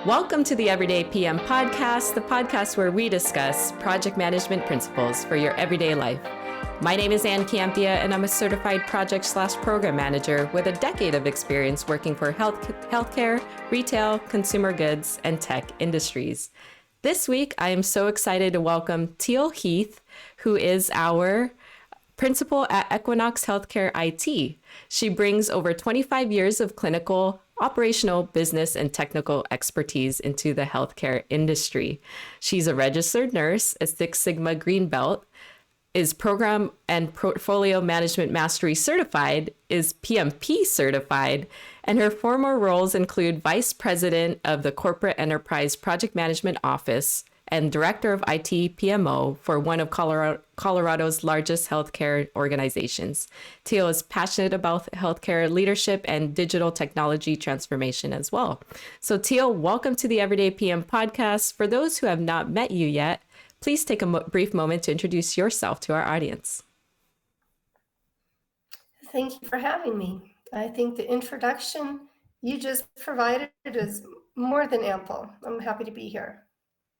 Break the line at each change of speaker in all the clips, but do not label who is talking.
Welcome to the Everyday PM podcast, the podcast where we discuss project management principles for your everyday life. My name is Campea, and I'm a certified project/program manager with a decade of experience working for healthcare, retail, consumer goods, and tech industries. This week, I am so excited to welcome Teal Heath, who is our principal at Equinox Healthcare IT. She brings over 25 years of clinical, operational, business, and technical expertise into the healthcare industry. She's a registered nurse, a Six Sigma Green Belt, is Program and Portfolio Management Mastery certified, is PMP certified, and her former roles include Vice President of the Corporate Enterprise Project Management Office and Director of IT PMO for one of Colorado's largest healthcare organizations. Teal is passionate about healthcare leadership and digital technology transformation as well. So Teal, welcome to the Everyday PM podcast. For those who have not met you yet, please take a brief moment to introduce yourself to our audience.
Thank you for having me. I think the introduction you just provided is more than ample. I'm happy to be here.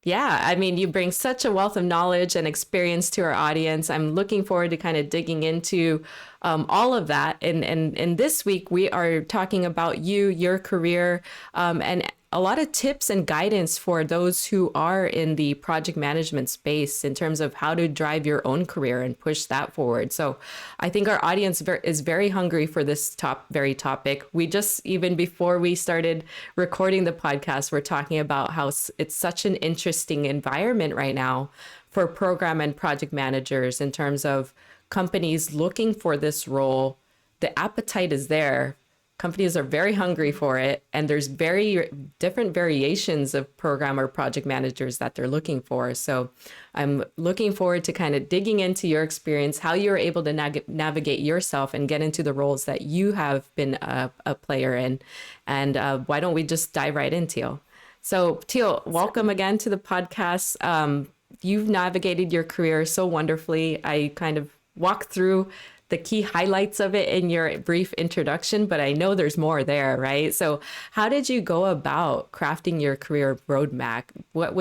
Yeah, I mean, you bring such a wealth of knowledge and experience to our audience. I'm looking forward to kind of digging into all of that. And this week, we are talking about you, your career, and a lot of tips and guidance for those who are in the project management space in terms of how to drive your own career and push that forward. So I think our audience is very hungry for this very topic. We just, even before we started recording the podcast, we're talking about how it's such an interesting environment right now for program and project managers in terms of companies looking for this role. The appetite is there. Companies are very hungry for it, and there's very different variations of program or project managers that they're looking for. So I'm looking forward to kind of digging into your experience, how you're able to navigate yourself and get into the roles that you have been a player in. And why don't we just dive right in, Teal? So Teal, welcome again to the podcast. You've navigated your career so wonderfully. I kind of walked through the key highlights of it in your brief introduction, but I know there's more there, right? So how did you go about crafting your career roadmap? What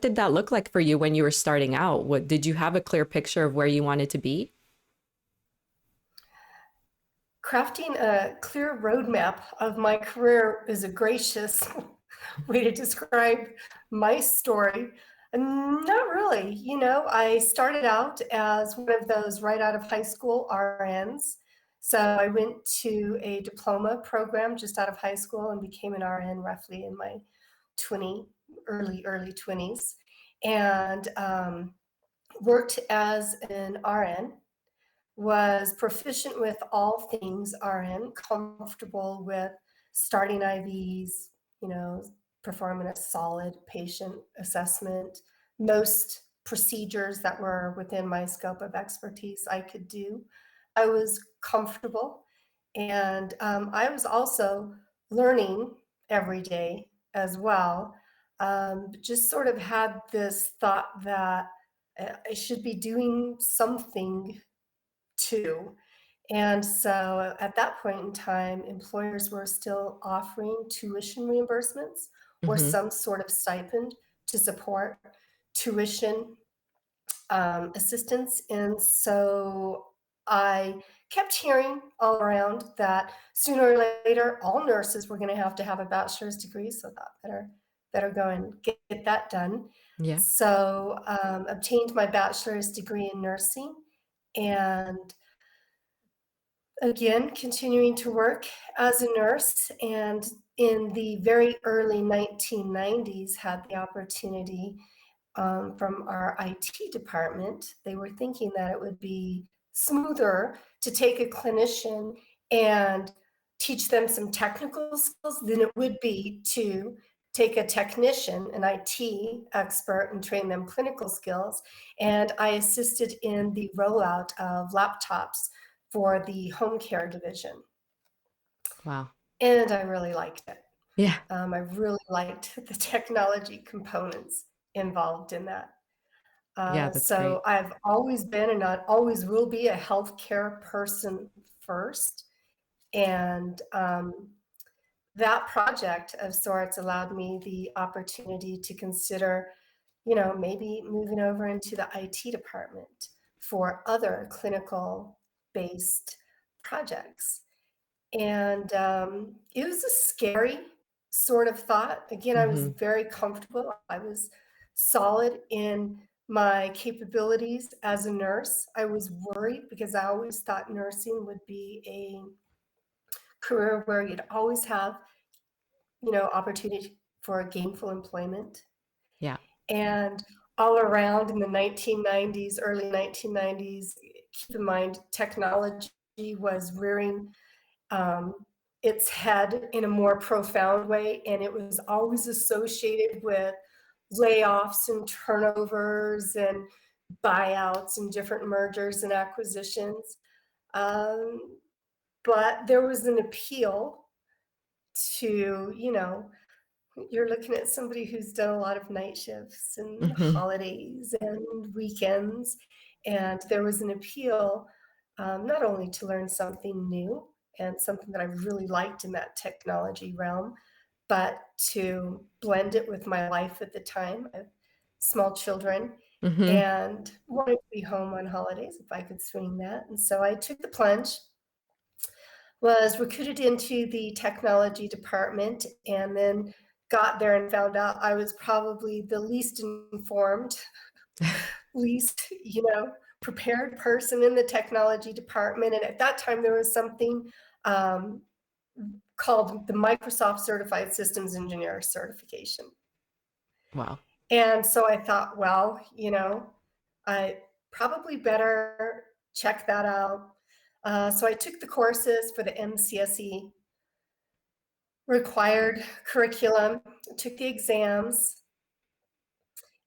did that look like for you when you were starting out? Did you have a clear picture of where you wanted to be?
Crafting a clear roadmap of my career is a gracious way to describe my story. Not really. I started out as one of those right out of high school RNs. So I went to a diploma program just out of high school and became an RN roughly in my early 20s, and worked as an RN, was proficient with all things RN, comfortable with starting IVs, performing a solid patient assessment. Most procedures that were within my scope of expertise I could do. I was comfortable, and I was also learning every day as well. Just sort of had this thought that I should be doing something too. And so at that point in time, employers were still offering tuition reimbursements or some sort of stipend to support tuition assistance. And so I kept hearing all around that sooner or later, all nurses were going to have a bachelor's degree. So I thought better go and get that done.
Yeah.
So obtained my bachelor's degree in nursing, and again, continuing to work as a nurse, and in the very early 1990s had the opportunity from our IT department. They were thinking that it would be smoother to take a clinician and teach them some technical skills than it would be to take a technician, an IT expert, and train them clinical skills. And I assisted in the rollout of laptops for the home care division.
Wow.
And I really liked it.
Yeah.
I really liked the technology components involved in that.
Yeah, that's
so
great.
I've always been, and I always will be, a healthcare person first. And that project of sorts allowed me the opportunity to consider, maybe moving over into the IT department for other clinical based projects. And it was a scary sort of thought. Again, I was
Hmm.
very comfortable. I was solid in my capabilities as a nurse. I was worried because I always thought nursing would be a career where you'd always have, opportunity for gainful employment.
Yeah.
And all around in the 1990s, early 1990s, keep in mind, technology was rearing um, its head in a more profound way, and it was always associated with layoffs and turnovers and buyouts and different mergers and acquisitions. Um, but there was an appeal to, you're looking at somebody who's done a lot of night shifts and
Hmm.
holidays and weekends. And there was an appeal not only to learn something new and something that I really liked in that technology realm, but to blend it with my life at the time. I have small children
Hmm.
and wanted to be home on holidays if I could swing that. And so I took the plunge, was recruited into the technology department, and then got there and found out I was probably the least informed, least, prepared person in the technology department. And at that time, there was something um, called the Microsoft Certified Systems Engineer certification.
Wow.
And so I thought, well, I probably better check that out. So I took the courses for the MCSE required curriculum, took the exams,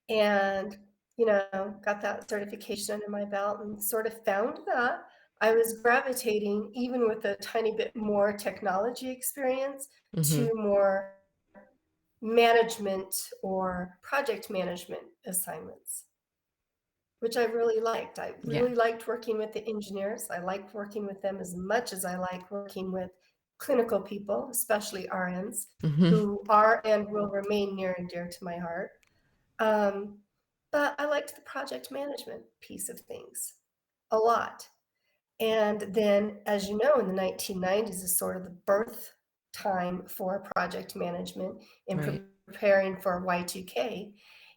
and got that certification under my belt, and sort of found that I was gravitating, even with a tiny bit more technology experience,
Hmm.
to more management or project management assignments, which I really liked. I
Yeah.
really liked working with the engineers. I liked working with them as much as I like working with clinical people, especially RNs,
Hmm.
who are and will remain near and dear to my heart. Um, but I liked the project management piece of things a lot. And then, as you know, in the 1990s is sort of the birth time for project management in
Right.
preparing for Y2K.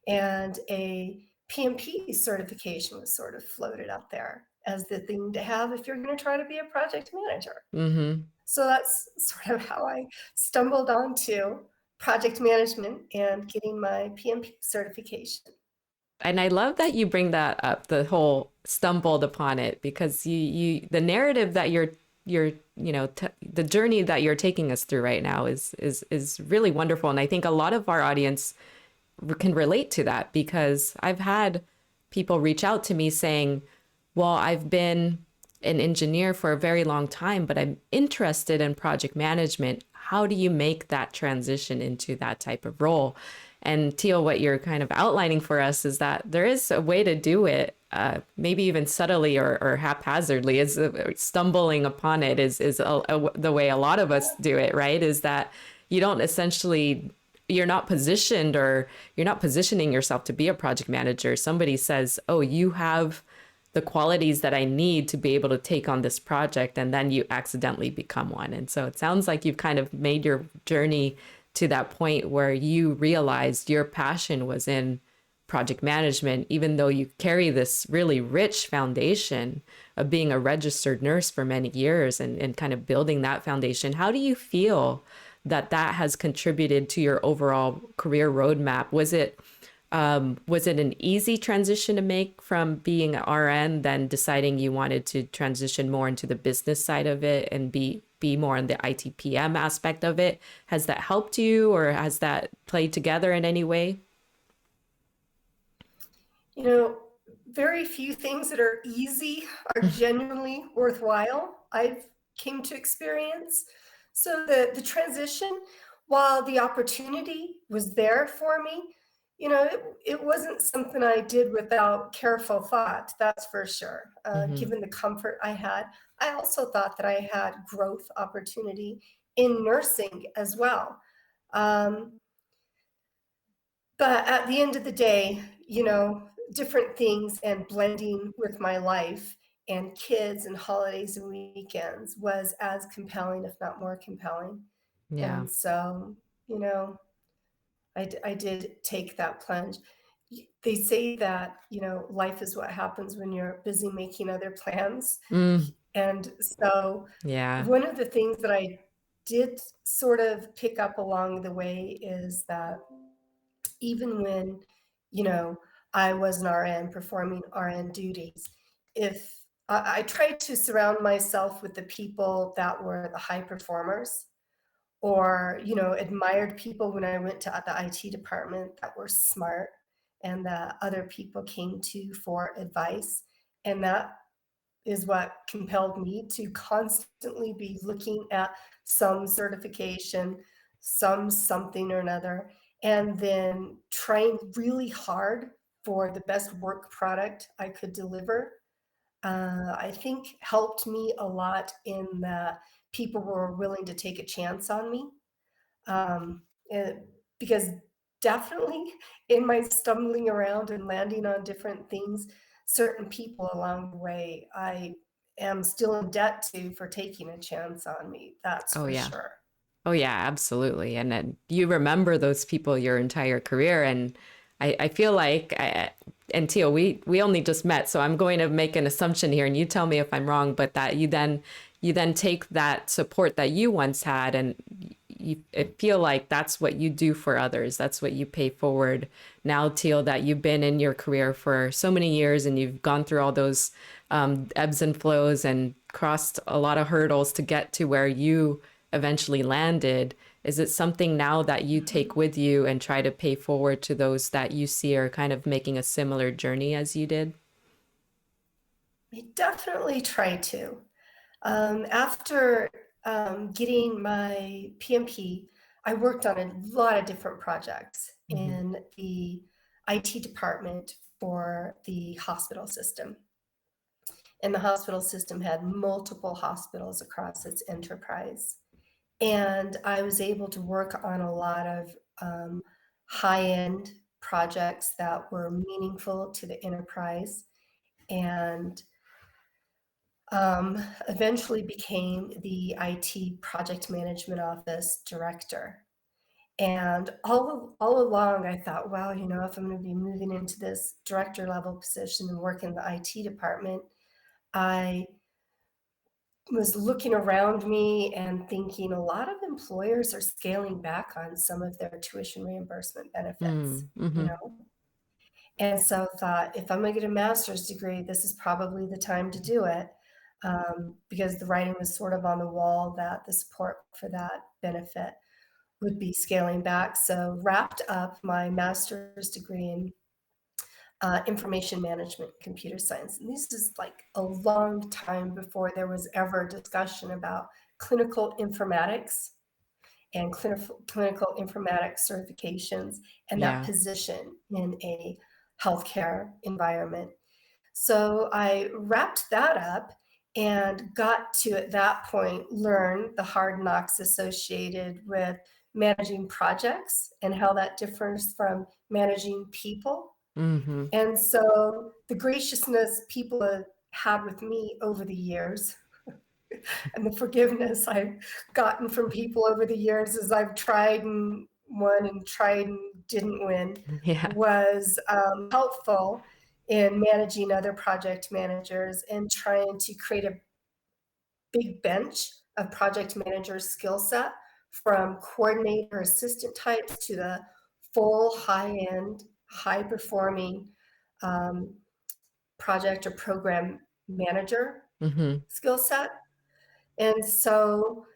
And a PMP certification was sort of floated out there as the thing to have if you're going to try to be a project manager.
Hmm.
So that's sort of how I stumbled onto project management and getting my PMP certification.
And I love that you bring that up, the whole stumbled upon it, because the narrative that you're the journey that you're taking us through right now is really wonderful. And I think a lot of our audience can relate to that, because I've had people reach out to me saying, well, I've been an engineer for a very long time, but I'm interested in project management. How do you make that transition into that type of role? And Teal, what you're kind of outlining for us is that there is a way to do it, maybe even subtly or haphazardly. Is stumbling upon it is the way a lot of us do it, right? Is that you don't essentially, you're not positioned, or you're not positioning yourself to be a project manager. Somebody says, oh, you have the qualities that I need to be able to take on this project, and then you accidentally become one. And so it sounds like you've kind of made your journey to that point where you realized your passion was in project management, even though you carry this really rich foundation of being a registered nurse for many years, and kind of building that foundation. How do you feel that that has contributed to your overall career roadmap? Was it an easy transition to make from being an RN, then deciding you wanted to transition more into the business side of it and be more on the ITPM aspect of it? Has that helped you, or has that played together in any way?
You know, very few things that are easy are genuinely worthwhile. I've came to experience. So the transition, while the opportunity was there for me, it wasn't something I did without careful thought, that's for sure.
Hmm.
Given the comfort I had, I also thought that I had growth opportunity in nursing as well. Um, but at the end of the day, different things and blending with my life and kids and holidays and weekends was as compelling, if not more compelling.
Yeah.
And so, you know, I did take that plunge. They say that, life is what happens when you're busy making other plans.
Mm,
And so,
yeah.
one of the things that I did sort of pick up along the way is that even when, you know, I was an RN performing RN duties, if I tried to surround myself with the people that were the high performers, or admired people when I went to the IT department that were smart and that other people came to for advice. And that is what compelled me to constantly be looking at some certification, some something or another, and then trying really hard for the best work product I could deliver. I think helped me a lot in that people were willing to take a chance on me. Um, eh, because definitely in my stumbling around and landing on different things, certain people along the way, I am still in debt to for taking a chance on me. That's
Oh,
for
yeah.
sure.
Oh, yeah, absolutely. And then you remember those people your entire career. And I feel like, and Teal, we only just met, so I'm going to make an assumption here, and you tell me if I'm wrong, but that you then take that support that you once had, and I feel like that's what you do for others. That's what you pay forward now, Teal, that you've been in your career for so many years and you've gone through all those ebbs and flows and crossed a lot of hurdles to get to where you eventually landed. Is it something now that you take
Mhm.
with you and try to pay forward to those that you see are kind of making a similar journey as you did?
I definitely try to. After getting my PMP, I worked on a lot of different projects
Mm-hmm.
in the IT department for the hospital system. And the hospital system had multiple hospitals across its enterprise. And I was able to work on a lot of high-end projects that were meaningful to the enterprise, and eventually became the IT project management office director. And all along, I thought, well, if I'm going to be moving into this director level position and work in the IT department, I was looking around me and thinking a lot of employers are scaling back on some of their tuition reimbursement benefits,
Mm-hmm.
And so thought, if I'm gonna get a master's degree, this is probably the time to do it, because the writing was sort of on the wall that the support for that benefit would be scaling back. So wrapped up my master's degree in information management, computer science. And this is like a long time before there was ever discussion about clinical informatics and clinical informatics certifications and that
Yeah.
position in a healthcare environment. So I wrapped that up and got to, at that point, learn the hard knocks associated with managing projects and how that differs from managing people.
Mm-hmm.
And so the graciousness people have had with me over the years and the forgiveness I've gotten from people over the years as I've tried and won and tried and didn't win
Yeah.
was helpful in managing other project managers and trying to create a big bench of project managers' skill set from coordinator assistant types to the full high-end, high-performing um, project or program manager
Mm-hmm.
skill set. And so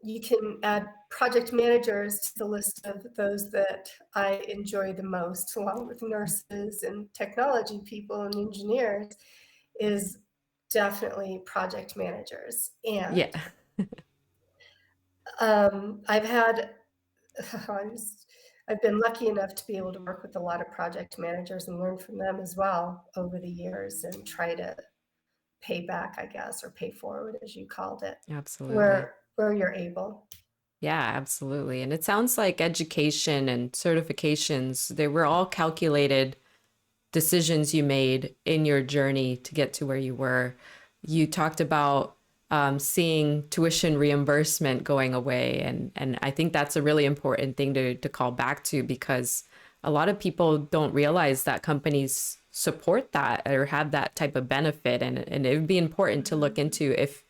you can add project managers to the list of those that I enjoy the most, along with nurses and technology people and engineers, is definitely project managers.
Yeah.
And I've had, I've been lucky enough to be able to work with a lot of project managers and learn from them as well over the years and try to pay back, I guess, or pay forward, as you called it.
Absolutely.
Where where you're able.
Yeah, absolutely. And it sounds like education and certifications, they were all calculated decisions you made in your journey to get to where you were. You talked about seeing tuition reimbursement going away, and I think that's a really important thing to call back to, because a lot of people don't realize that companies support that or have that type of benefit, and it would be important to look into if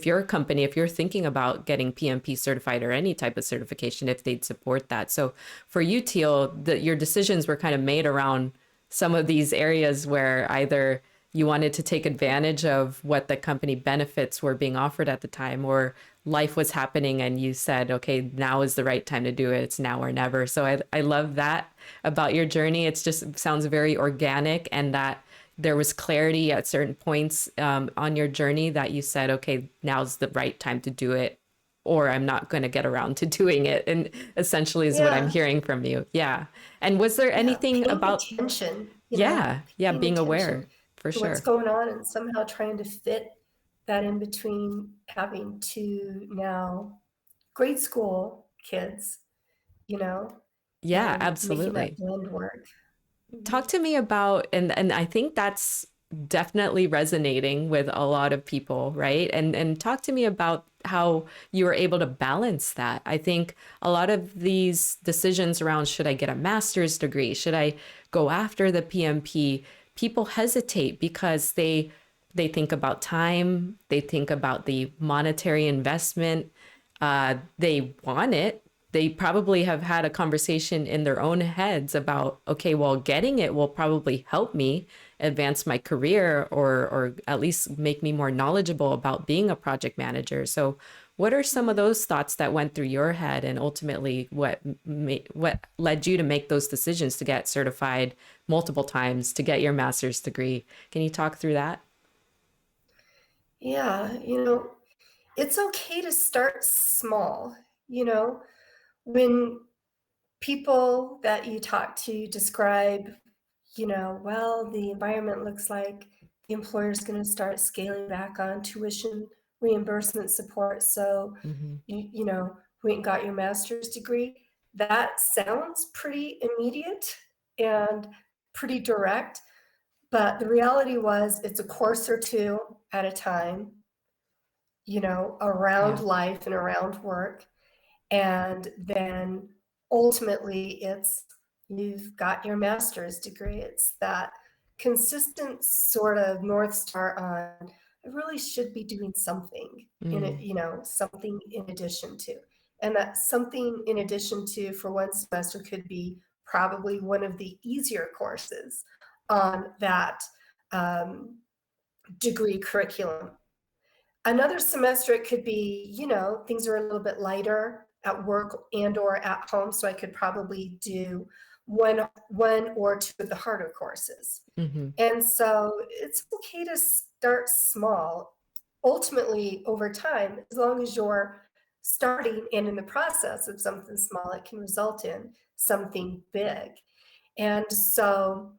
you're a company, if you're thinking about getting PMP certified or any type of certification, if they'd support that. So for you, Teal, your decisions were kind of made around some of these areas where either you wanted to take advantage of what the company benefits were being offered at the time, or life was happening and you said, okay, now is the right time to do it. It's now or never. So I love that about your journey. It's just sounds very organic, and that there was clarity at certain points on your journey that you said, okay, now's the right time to do it, or I'm not going to get around to doing it. And essentially is what I'm
Yeah,
hearing from you. Yeah. And was there
yeah.
anything
Paying
about,
attention,
yeah,
paying
being
attention
aware for
to what's
sure.
going on and somehow trying to fit that in between having two now grade school kids, you know,
Yeah,
and making that
absolutely.
blend work.
Talk
Mhm.
to me about, and I think that's definitely resonating with a lot of people, right? And talk to me about how you were able to balance that. I think a lot of these decisions around, should I get a master's degree? Should I go after the PMP? People hesitate because they think about time, they think about the monetary investment, they want it. They probably have had a conversation in their own heads about, okay, well, getting it will probably help me advance my career, or at least make me more knowledgeable about being a project manager. So what are some of those thoughts that went through your head, and ultimately what led you to make those decisions to get certified multiple times, to get your master's degree? Can you talk through that?
Yeah, it's okay to start small. You know, when people that you talk to describe, well, the environment looks like the employer's going to start scaling back on tuition reimbursement support. So,
Hmm.
we ain't got your master's degree. That sounds pretty immediate and pretty direct. But the reality was, it's a course or two at a time, around
Yeah.
life and around work. And then ultimately, it's you've got your master's degree. It's that consistent sort of North Star on, I really should be doing something in it,
Mm.
something in addition to. And that something in addition to for one semester could be probably one of the easier courses on that um, degree curriculum. Another semester, it could be, things are a little bit lighter at work and or at home, so I could probably do one or two of the harder courses.
Hmm.
And so it's okay to start small. Ultimately, over time, as long as you're starting and in the process of something small, it can result in something big. And so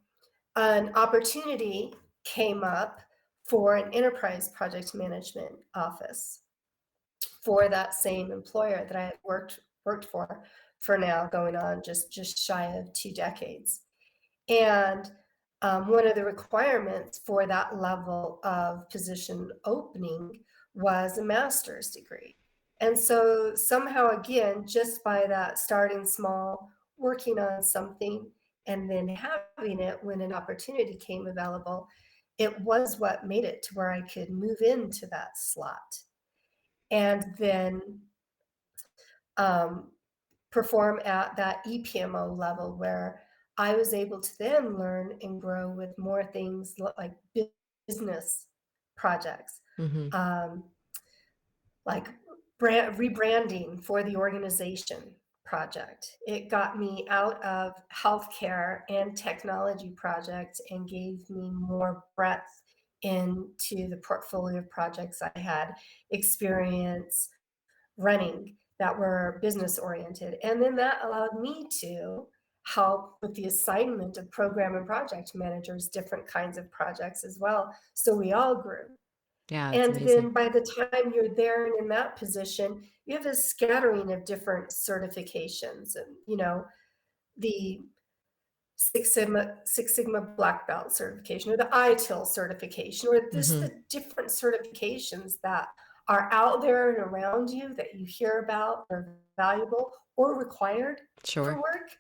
an opportunity came up for an enterprise project management office for that same employer that I had worked for now going on just shy of 2 decades. And one of the requirements for that level of position opening was a master's degree. And so somehow, again, just by that starting small, working on something, and then having it when an opportunity came available, it was what made it to where I could move into that slot and then um, perform at that EPMO level where I was able to then learn and grow with more things like business projects,
Hmm.
um, like rebranding for the organization project. It got me out of healthcare and technology projects and gave me more breadth into the portfolio of projects I had experience running that were business oriented. And then that allowed me to help with the assignment of program and project managers, different kinds of projects as well. So we all grew.
Yeah, it's
And
amazing.
then by the time you're there and in that position, you have a scattering of different certifications and, the Six Sigma Black Belt certification or the ITIL certification or just
Hmm.
the different certifications that are out there and around you that you hear about are valuable or required for
Sure.
work.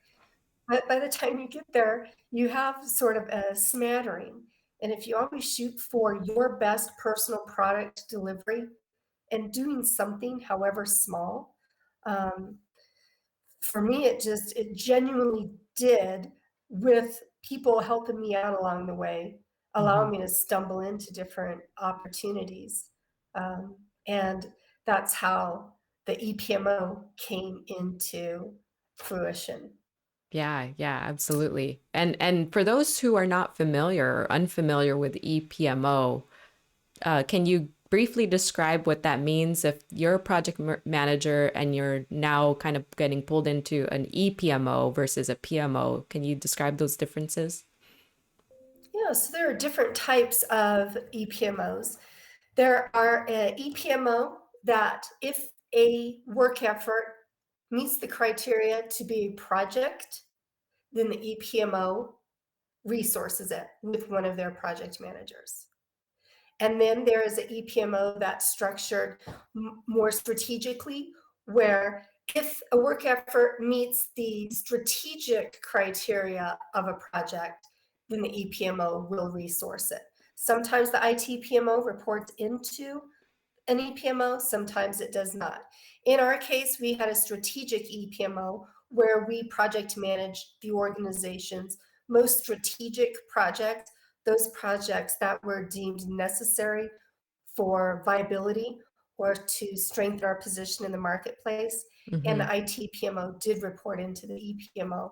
But by the time you get there, you have sort of a smattering. And if you always shoot for your best personal product delivery and doing something, however small, um, for me, it genuinely did with people helping me out along the way,
Hmm.
allowing me to stumble into different opportunities. Um, and that's how the EPMO came into fruition.
Yeah, yeah, absolutely. And for those who are not familiar or unfamiliar with EPMO, can you briefly describe what that means if you're a project manager and you're now kind of getting pulled into an EPMO versus a PMO? Can you describe those differences?
Yeah, so there are different types of EPMOs. There are a EPMO that if a work effort meets the criteria to be a project, then the EPMO resources it with one of their project managers. And then there is an EPMO that's structured more strategically, where if a work effort meets the strategic criteria of a project, then the EPMO will resource it. Sometimes the IT PMO reports into an EPMO, sometimes it does not. In our case, we had a strategic EPMO where we project managed the organization's most strategic projects, those projects that were deemed necessary for viability or to strengthen our position in the marketplace. And
Hmm.
the IT PMO did report into the EPMO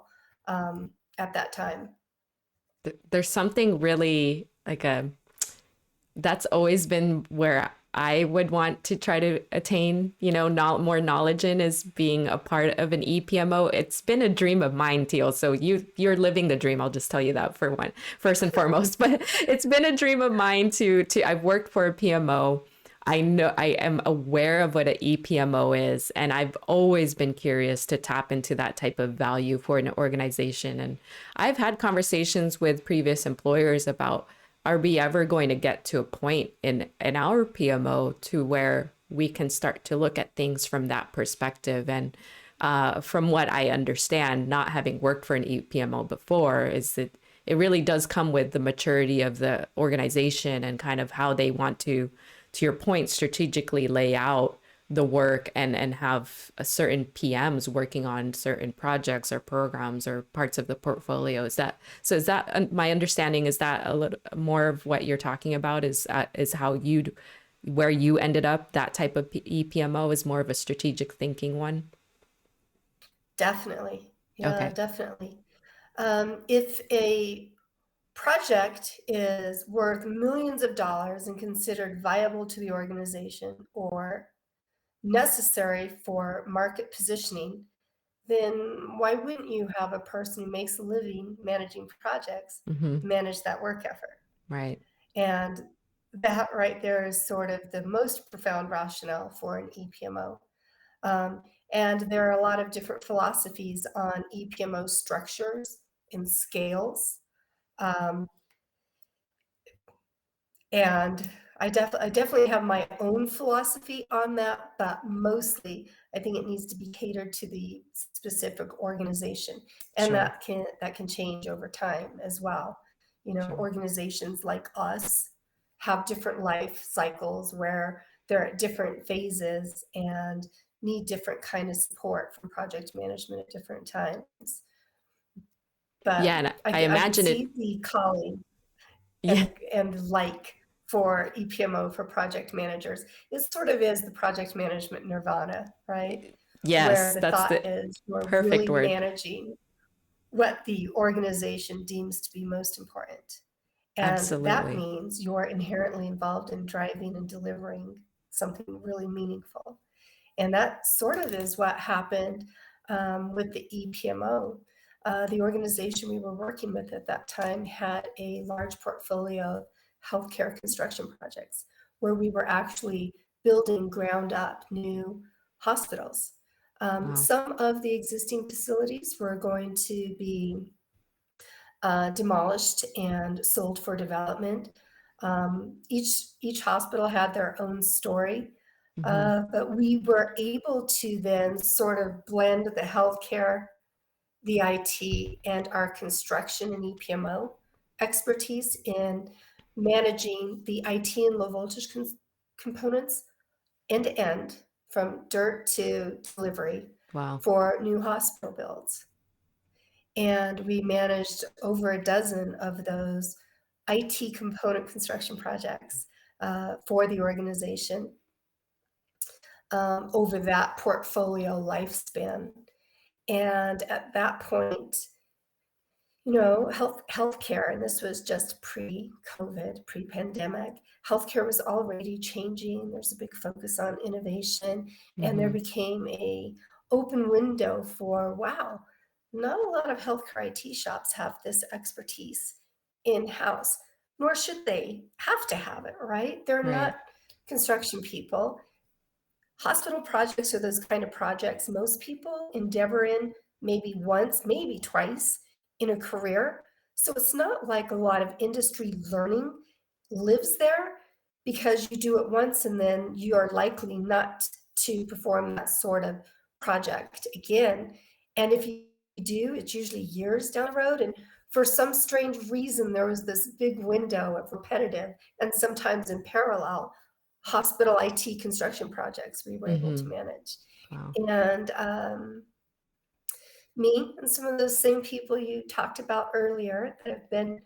at that time.
There's something really like a that's always been where I would want to try to attain, not more knowledge in is being a part of an EPMO. It's been a dream of mine, Teal. So you're living the dream. I'll just tell you that for one, first and foremost. But it's been a dream of mine to I've worked for a PMO. I know I am aware of what an EPMO is, and I've always been curious to tap into that type of value for an organization. And I've had conversations with previous employers about, are we ever going to get to a point in our PMO to where we can start to look at things from that perspective? And from what I understand, not having worked for an EPMO before, is that it really does come with the maturity of the organization and kind of how they want to your point, strategically lay out the work and have a certain PMs working on certain projects or programs or parts of the portfolio. Is that so? Is that my understanding? Is that a little more of what you're talking about? Is how you'd where you ended up? That type of EPMO is more of a strategic thinking one.
Definitely. Yeah,
Okay.
definitely. If a project is worth millions of dollars and considered viable to the organization or necessary for market positioning, then why wouldn't you have a person who makes a living managing projects
Mm-hmm.
manage that work effort?
Right.
And that right there is sort of the most profound rationale for an EPMO. Um, and there are a lot of different philosophies on EPMO structures and scales. Um, And I definitely have my own philosophy on that, but mostly I think it needs to be catered to the specific organization, and
Sure.
that can change over time as well.
Sure.
Organizations like us have different life cycles where they're at different phases and need different kind of support from project management at different times.
Yeah,
But
and
I could
imagine it.
see the calling
Yeah.
and like for EPMO for project managers. It sort of is the project management nirvana, right? Where
Yes,
the
that's
thought
the
is you're
perfect
really
word.
managing what the organization deems to be most important. And that
Absolutely.
means you're inherently involved in driving and delivering something really meaningful. And that sort of is what happened with the EPMO. The organization we were working with at that time had a large portfolio of healthcare construction projects. where we were actually building ground up new hospitals.
Wow.
Some of the existing facilities were going to be demolished and sold for development. Each hospital had their own story, but we were able to then sort of blend the healthcare, the IT, and our construction and EPMO expertise in managing the IT and low voltage components end to end, from dirt to delivery
Wow.
for new hospital builds. And we managed over a dozen of those IT component construction projects for the organization over that portfolio lifespan. And at that point, healthcare, and this was just pre-COVID, pre-pandemic, healthcare was already changing. There's a big focus on innovation, and there became a open window for, wow, not a lot of healthcare IT shops have this expertise in-house, nor should they have to have it, right? They're
Right.
not construction people. Hospital projects are those kind of projects most people endeavor in maybe once, maybe twice in a career. So it's not like a lot of industry learning lives there, because you do it once and then you are likely not to perform that sort of project again. And if you do, it's usually years down the road. And for some strange reason, there was this big window of repetitive and sometimes in parallel hospital IT construction projects we were able to manage.
Wow.
And me and some of those same people you talked about earlier that have been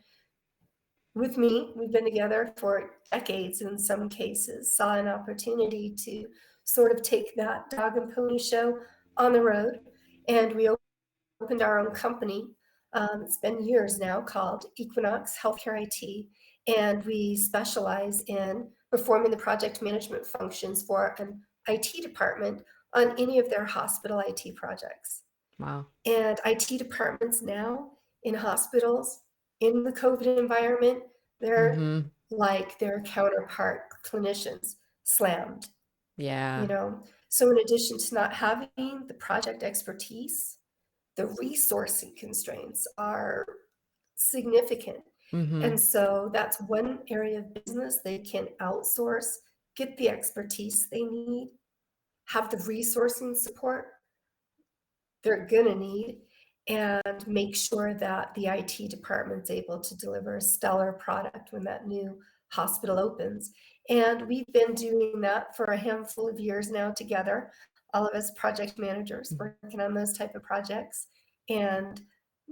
with me, we've been together for decades in some cases, saw an opportunity to sort of take that dog and pony show on the road. And we opened our own company. It's been years now, called Equinox Healthcare IT. And we specialize in performing the project management functions for an IT department on any of their hospital IT projects.
Wow.
And IT departments now in hospitals, in the COVID environment, they're like their counterpart clinicians, slammed.
Yeah.
So in addition to not having the project expertise, the resourcing constraints are significant. And so that's one area of business they can outsource, get the expertise they need, have the resourcing support they're gonna need, and make sure that the IT department's able to deliver a stellar product when that new hospital opens. And we've been doing that for a handful of years now together, all of us project managers working on those type of projects. And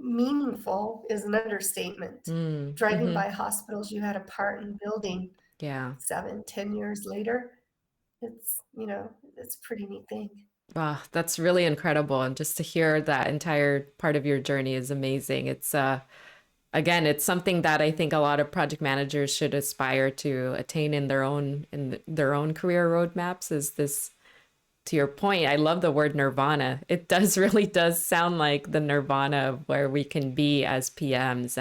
meaningful is an understatement. Driving by hospitals you had a part in building
Yeah.
7-10 years later, it's a pretty neat thing.
Wow, that's really incredible. And just to hear that entire part of your journey is amazing. It's again, it's something that I think a lot of project managers should aspire to attain in their own career roadmaps. Is this, to your point, I love the word nirvana. It really does sound like the nirvana of where we can be as PMs.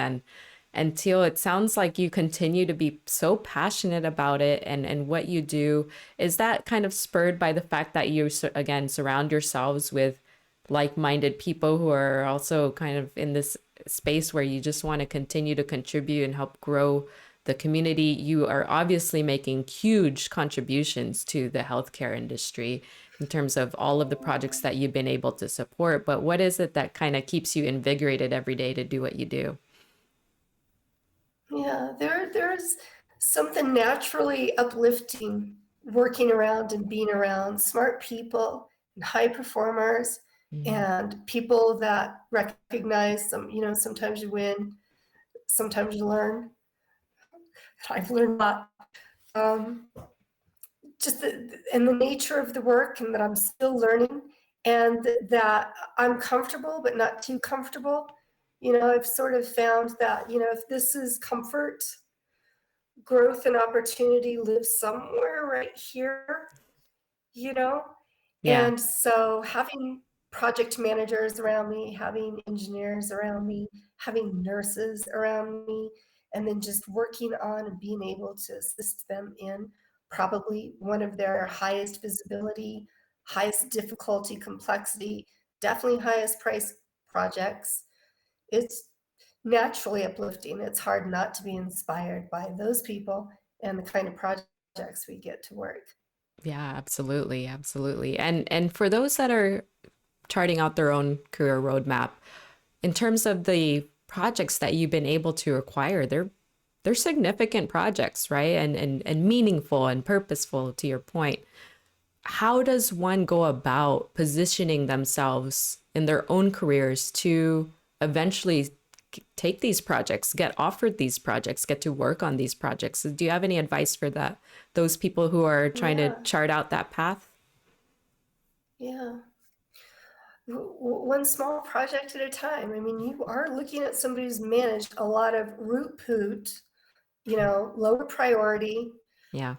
And Teal, it sounds like you continue to be so passionate about it and what you do. Is that kind of spurred by the fact that you, again, surround yourselves with like-minded people who are also kind of in this space where you just want to continue to contribute and help grow the community? You are obviously making huge contributions to the healthcare industry in terms of all of the projects that you've been able to support. But what is it that kind of keeps you invigorated every day to do what you do?
Yeah, there's something naturally uplifting working around and being around smart people and high performers and people that recognize sometimes you win, sometimes you learn. I've learned a lot. Just and the nature of the work, and that I'm still learning, and that I'm comfortable but not too comfortable. I've sort of found that, if this is comfort, growth and opportunity live somewhere right here, you know?
Yeah.
And so having project managers around me, having engineers around me, having nurses around me, and then just working on and being able to assist them in probably one of their highest visibility, highest difficulty, complexity, definitely highest price projects. It's naturally uplifting. It's hard not to be inspired by those people and the kind of projects we get to work.
Yeah, absolutely, absolutely. And for those that are charting out their own career roadmap, in terms of the projects that you've been able to acquire, they're significant projects, right? And meaningful and purposeful, to your point. How does one go about positioning themselves in their own careers to eventually take these projects, get offered these projects, get to work on these projects? Do you have any advice for that, those people who are trying to
Yeah,
chart out that path?
yeah. One small project at a time. I mean, you are looking at somebody who's managed a lot of root poot, lower priority.
Yeah.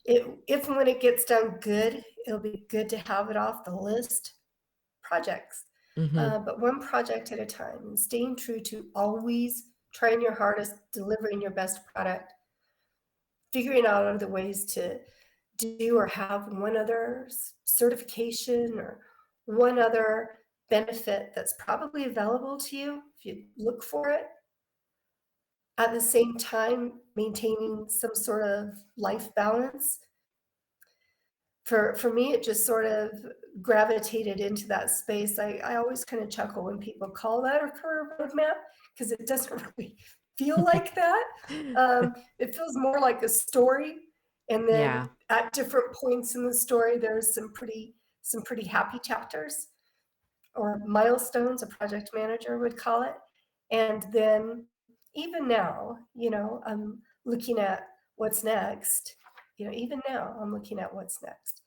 If and when it gets done good, it'll be good to have it off the list projects.
Mm-hmm.
But one project at a time, and staying true to always trying your hardest, delivering your best product, figuring out other ways to do or have one other certification or one other benefit that's probably available to you if you look for it. At the same time, maintaining some sort of life balance. For me, it just sort of gravitated into that space. I always kind of chuckle when people call that a career roadmap because it doesn't really feel like that. It feels more like a story, and then
Yeah.
at different points in the story, there's some pretty happy chapters or milestones, a project manager would call it. And then even now, I'm looking at what's next. Even now, I'm looking at what's next.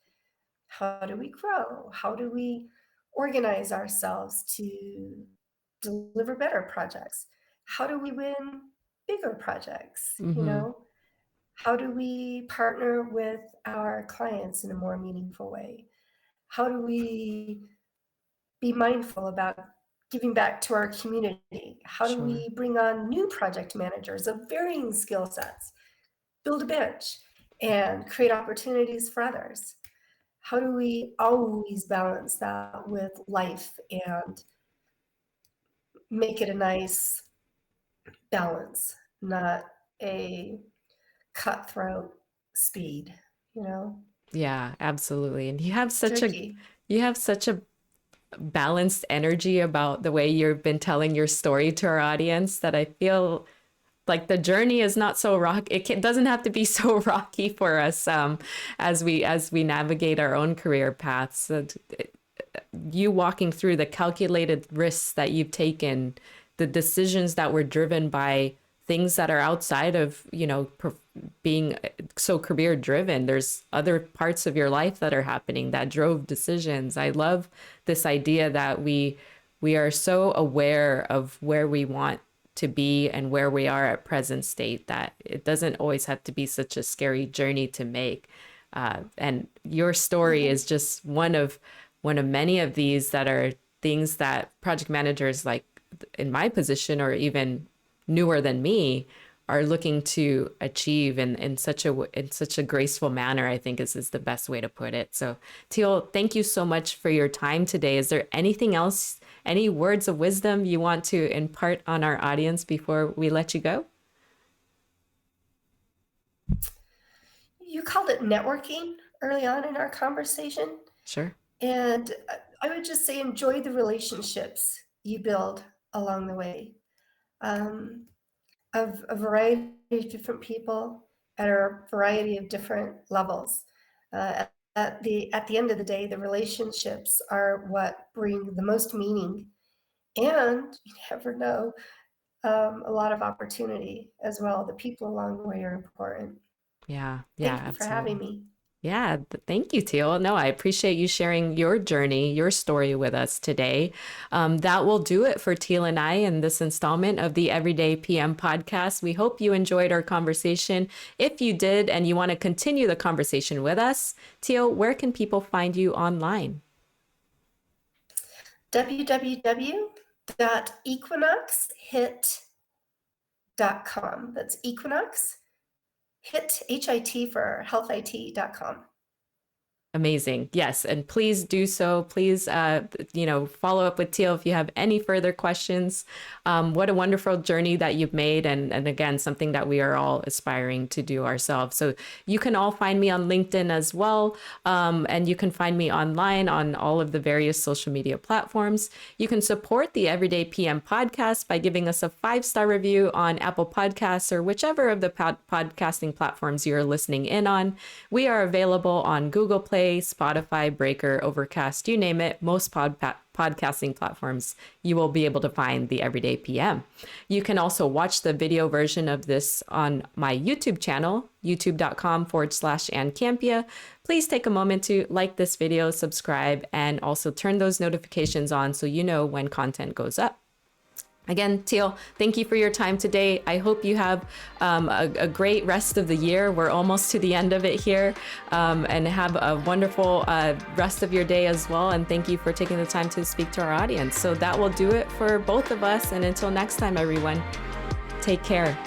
How do we grow? How do we organize ourselves to deliver better projects? How do we win bigger projects?
Mm-hmm.
How do we partner with our clients in a more meaningful way? How do we be mindful about giving back to our community? How do
Sure.
we bring on new project managers of varying skill sets, build a bench, and create opportunities for others? How do we always balance that with life and make it a nice balance, not a cutthroat speed, you know?
Yeah, absolutely. And
Tricky.
you have such a balanced energy about the way you've been telling your story to our audience that I feel like the journey is not so doesn't have to be so rocky for us as we navigate our own career paths. You walking through the calculated risks that you've taken, the decisions that were driven by things that are outside of, being so career driven. There's other parts of your life that are happening that drove decisions. I love this idea that we are so aware of where we want to be and where we are at present state that it doesn't always have to be such a scary journey to make. And your story
Yeah.
is just one of many of these that are things that project managers like in my position or even newer than me are looking to achieve in such a graceful manner, I think is the best way to put it. So Teal, thank you so much for your time today. Is there anything else, any words of wisdom you want to impart on our audience before we let you go?
You called it networking early on in our conversation.
Sure.
And I would just say enjoy the relationships you build along the way. Um, of a variety of different people at a variety of different levels. At the end of the day, the relationships are what bring the most meaning, and you never know, a lot of opportunity as well. The people along the way are important.
Yeah. Yeah,
Thank you for having
absolutely.
me.
Yeah, thank you, Teal. No, I appreciate you sharing your journey, your story with us today. That will do it for Teal and I in this installment of the Everyday PM podcast. We hope you enjoyed our conversation. If you did and you want to continue the conversation with us, Teal, where can people find you online?
www.equinoxhit.com. That's Equinox, HIT for healthit.com.
Amazing. Yes. And please do so. Please, follow up with Teal if you have any further questions. What a wonderful journey that you've made. And again, something that we are all aspiring to do ourselves. So you can all find me on LinkedIn as well. And you can find me online on all of the various social media platforms. You can support the Everyday PM podcast by giving us a 5-star review on Apple Podcasts or whichever of the podcasting platforms you're listening in on. We are available on Google Play, Spotify, Breaker, Overcast, you name it. Most podcasting platforms, you will be able to find the Everyday PM. You can also watch the video version of this on my YouTube channel, youtube.com/Ann Campea. Please take a moment to like this video, subscribe, and also turn those notifications on so you know when content goes up. Again, Teal, thank you for your time today. I hope you have a great rest of the year. We're almost to the end of it here, and have a wonderful rest of your day as well. And thank you for taking the time to speak to our audience. So that will do it for both of us. And until next time, everyone, take care.